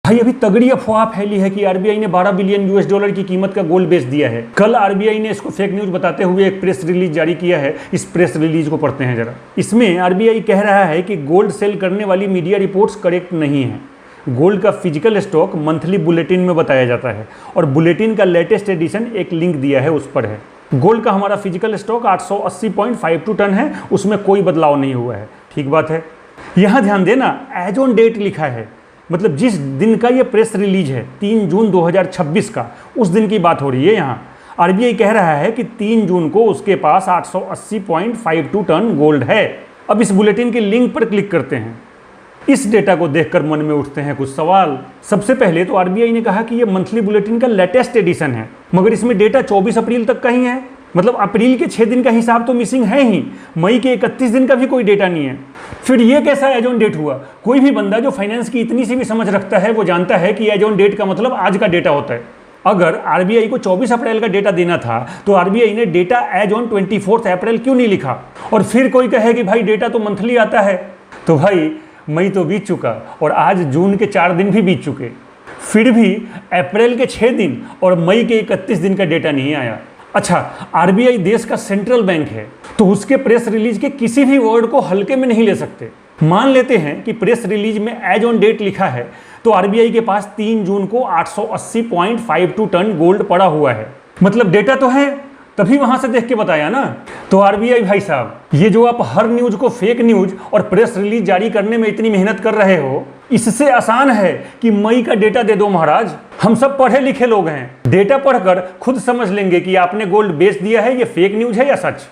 भाई अभी तगड़ी अफवाह फैली है कि आरबीआई ने 12 बिलियन यूएस डॉलर की कीमत का गोल्ड बेच दिया है। कल आरबीआई ने इसको फेक न्यूज बताते हुए एक प्रेस रिलीज जारी किया है। इस प्रेस रिलीज को पढ़ते हैं जरा। इसमें आरबीआई कह रहा है कि गोल्ड सेल करने वाली मीडिया रिपोर्ट्स करेक्ट नहीं है। गोल्ड का फिजिकल स्टॉक मंथली बुलेटिन में बताया जाता है और बुलेटिन का लेटेस्ट एडिशन एक लिंक दिया है, उस पर है। गोल्ड का हमारा फिजिकल स्टॉक 880.52 टन है, उसमें कोई बदलाव नहीं हुआ है। ठीक बात है। यहाँ ध्यान देना, एज ऑन डेट लिखा है, मतलब जिस दिन का ये प्रेस रिलीज है 3 जून 2026 का, उस दिन की बात हो रही है। यहाँ आरबीआई कह रहा है कि 3 जून को उसके पास 880.52 टन गोल्ड है। अब इस बुलेटिन के लिंक पर क्लिक करते हैं। इस डेटा को देखकर मन में उठते हैं कुछ सवाल। सबसे पहले तो आरबीआई ने कहा कि ये मंथली बुलेटिन का लेटेस्ट एडिशन है, मगर इसमें डेटा 24 अप्रैल तक का ही है। मतलब अप्रैल के 6 दिन का हिसाब तो मिसिंग है ही, मई के 31 दिन का भी कोई डेटा नहीं है। फिर ये कैसा एज ऑन डेट हुआ? कोई भी बंदा जो फाइनेंस की इतनी सी भी समझ रखता है वो जानता है कि एज ऑन डेट का मतलब आज का डेटा होता है। अगर आरबीआई को 24 अप्रैल का डेटा देना था तो आरबीआई ने डेटा एज ऑन 24 अप्रैल क्यों नहीं लिखा? और फिर कोई कहे कि भाई डेटा तो मंथली आता है, तो भाई मई तो बीत चुका और आज जून के 4 दिन भी बीत चुके, फिर भी अप्रैल के 6 दिन और मई के 31 दिन का डेटा नहीं आया। अच्छा, आरबीआई देश का सेंट्रल बैंक है, तो उसके प्रेस रिलीज के किसी भी वर्ड को हल्के में नहीं ले सकते। मान लेते हैं कि प्रेस रिलीज में एज ऑन डेट लिखा है, तो आरबीआई के पास 3 जून को 880.52 टन गोल्ड पड़ा हुआ है। मतलब डेटा तो है, तभी वहां से देख के बताया ना। तो आरबीआई भाई साहब, ये जो आप हर न्यूज को फेक न्यूज और प्रेस रिलीज जारी करने में इतनी मेहनत कर रहे हो, इससे आसान है कि मई का डेटा दे दो महाराज। हम सब पढ़े लिखे लोग हैं, डेटा पढ़कर खुद समझ लेंगे कि आपने गोल्ड बेच दिया है, ये फेक न्यूज है या सच।